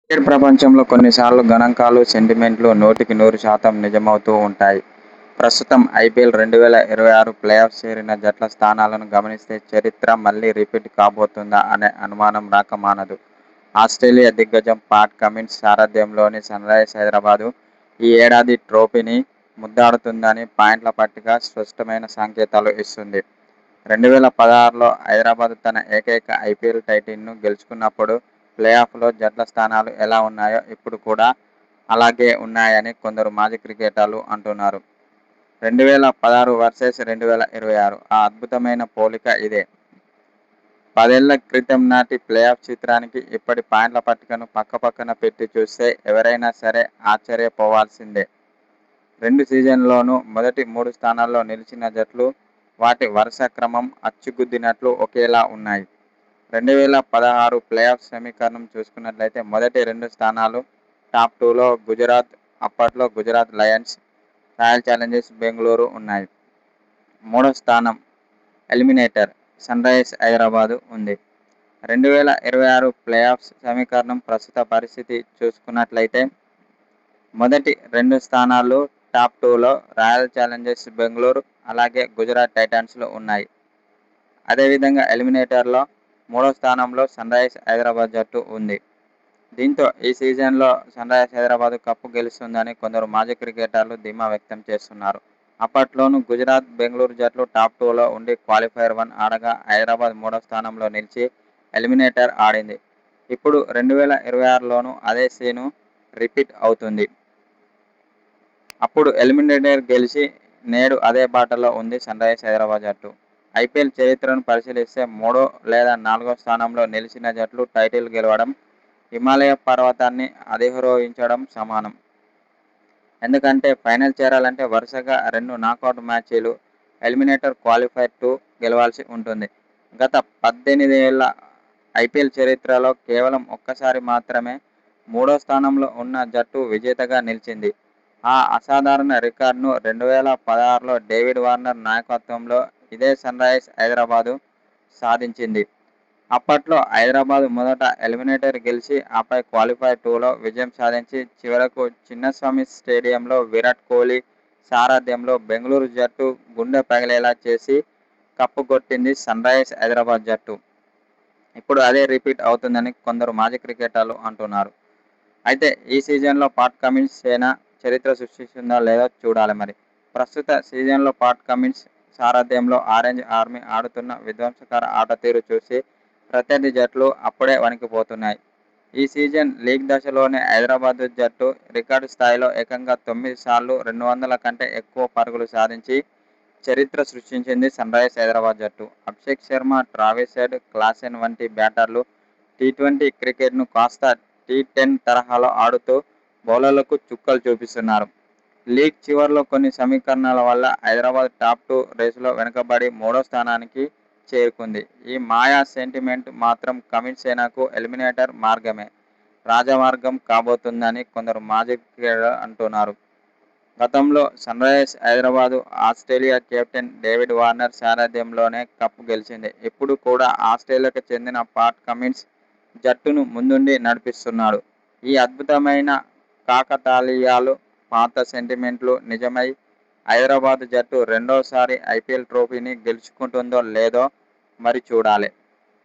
Cricket ప్రపంచంలో కొన్నిసార్లు గణాంకాలు, సెంటిమెంట్లు 100% నిజమవుతూ ఉంటాయి. ప్రస్తుతం ఐపీఎల్ 2026 ప్లేఆఫ్స్ చేరిన జట్ల స్థానాలను గమనిస్తే చరిత్ర మళ్లీ రిపీట్ కాబోతుందా అనే అనుమానం రాకమానదు. ఆస్ట్రేలియా దిగ్గజం పాట్ కమిన్స్ సారథ్యంలోని సన్రైజర్స్ హైదరాబాద్ ఈ ఏడాది ట్రోఫీని ముద్దాడుతుందని పాయింట్ల పట్టిక స్పష్టమైన సంకేతాలు ఇస్తుంది. 2016లో హైదరాబాద్ తన ఏకైక ఐపీఎల్ టైటిల్ను గెలుచుకున్నప్పుడు ప్లేఆఫ్లో జట్ల స్థానాలు ఎలా ఉన్నాయో ఇప్పుడు కూడా అలాగే ఉన్నాయని కొందరు మాజీ క్రికెటర్లు అంటున్నారు. 2016 వర్సెస్ 2026 ఆ అద్భుతమైన పోలిక ఇదే. 10 ఏళ్ల క్రితం నాటి ప్లేఆఫ్ చిత్రానికి ఇప్పటి పాయింట్ల పట్టికను పక్కపక్కన పెట్టి చూస్తే ఎవరైనా సరే ఆశ్చర్యపోవాల్సిందే. 2 సీజన్లలోనూ మొదటి 3 స్థానాల్లో నిలిచిన జట్లు వాటి వరుస క్రమం అచ్చుగుద్దినట్లు ఒకేలా ఉన్నాయి. 2016 ప్లేఆఫ్ సమీకరణం చూసుకున్నట్లయితే మొదటి 2 స్థానాలు టాప్ 2లో గుజరాత్, అప్పట్లో Gujarat Lions, royal Challengers Bengaluru ఉన్నాయి. మూడో స్థానం ఎలిమినేటర్ సన్రైజర్స్ హైదరాబాద్ ఉంది. 2026 ప్లేఆఫ్ సమీకరణం ప్రస్తుత పరిస్థితి చూసుకున్నట్లయితే మొదటి 2 స్థానాలు టాప్ 2లో రాయల్ ఛాలెంజర్స్ బెంగళూరు అలాగే గుజరాత్ టైటాన్స్లు ఉన్నాయి. అదేవిధంగా ఎలిమినేటర్లో మూడో స్థానంలో సన్రైజర్స్ హైదరాబాద్ జట్టు ఉంది. దీంతో ఈ సీజన్లో సన్రైజర్స్ హైదరాబాద్ కప్పు గెలుస్తుందని కొందరు మాజీ క్రికెటర్లు ధీమా వ్యక్తం చేస్తున్నారు. అప్పట్లోనూ గుజరాత్, బెంగళూరు జట్లు టాప్ 2లో ఉండి క్వాలిఫైర్ 1 ఆడగా హైదరాబాద్ మూడో స్థానంలో నిలిచి ఎలిమినేటర్ ఆడింది. ఇప్పుడు 2026లోనూ అదే సీను రిపీట్ అవుతుంది. అప్పుడు ఎలిమినేటర్ గెలిచి నేడు అదే బాటలో ఉంది సన్రైజర్స్ హైదరాబాద్ జట్టు. ఐపీఎల్ చరిత్రను పరిశీలిస్తే మూడో లేదా నాలుగో స్థానంలో నిలిచిన జట్లు టైటిల్ గెలవడం హిమాలయ పర్వతాన్ని అధిరోహించడం సమానం. ఎందుకంటే ఫైనల్ చేరాలంటే వరుసగా 2 నాకౌట్ మ్యాచ్లు, ఎలిమినేటర్ క్వాలిఫైర్ 2 గెలవాల్సి ఉంటుంది. గత 18 ఏళ్ల ఐపీఎల్ చరిత్రలో కేవలం ఒక్కసారి మాత్రమే మూడో స్థానంలో ఉన్న జట్టు విజేతగా నిలిచింది. ఆ అసాధారణ రికార్డును 2016లో డేవిడ్ వార్నర్ నాయకత్వంలో ఇదే సన్రైజర్స్ హైదరాబాద్ సాధించింది. అప్పట్లో హైదరాబాద్ మొదట ఎలిమినేటర్ గెలిచి ఆపై క్వాలిఫైర్ 2లో విజయం సాధించి చివరకు చిన్నస్వామి స్టేడియంలో విరాట్ కోహ్లీ సారథ్యంలో బెంగళూరు జట్టు గుండె పగిలేలా చేసి కప్పు కొట్టింది సన్రైజర్స్ హైదరాబాద్ జట్టు. ఇప్పుడు అదే రిపీట్ అవుతుందని కొందరు మాజీ క్రికెటర్లు అంటున్నారు. అయితే ఈ సీజన్లో పాట్ కమిన్స్ సేన చరిత్ర సృష్టిస్తుందో లేదో చూడాలి మరి. ప్రస్తుత సీజన్లో పాట్ కమిన్స్ సారథ్యంలో ఆరెంజ్ ఆర్మీ ఆడుతున్న విధ్వంసకర ఆటతీరు చూసి ప్రత్యర్థి జట్లు అప్పుడే వణికిపోతున్నాయి. ఈ సీజన్ లీగ్ దశలోనే హైదరాబాద్ జట్టు రికార్డు స్థాయిలో ఏకంగా 9 సార్లు 200 కంటే ఎక్కువ పరుగులు సాధించి చరిత్ర సృష్టించింది సన్రైజర్స్ హైదరాబాద్ జట్టు. Abhishek Sharma, Travis head, Klaasen వంటి బ్యాటర్లు టీ20 క్రికెట్ను కాస్త టీ10 తరహాలో ఆడుతూ బౌలర్లకు చుక్కలు చూపిస్తున్నారు. లీగ్ చివర్లో కొన్ని సమీకరణాల వల్ల హైదరాబాద్ టాప్ 2 రేసులో వెనుకబడి మూడో స్థానానికి చేరుకుంది. ఈ మాయా సెంటిమెంట్ మాత్రం కమిన్స్ సేనకు ఎలిమినేటర్ మార్గమే రాజమార్గం కాబోతుందని కొందరు మాజీ క్రికెటర్లు అంటున్నారు. గతంలో Sunrisers Hyderabad Australia captain David Warner సారథ్యంలోనే కప్పు గెలిచింది. ఇప్పుడు కూడా ఆస్ట్రేలియాకు చెందిన పాట్ కమిన్స్ జట్టును ముందుండి నడిపిస్తున్నాడు. ఈ అద్భుతమైన కాకతాళీయాలు, పాత సెంటిమెంట్లు నిజమై హైదరాబాద్ జట్టు రెండోసారి ఐపీఎల్ ట్రోఫీని గెలుచుకుంటుందో లేదో మరి చూడాలి.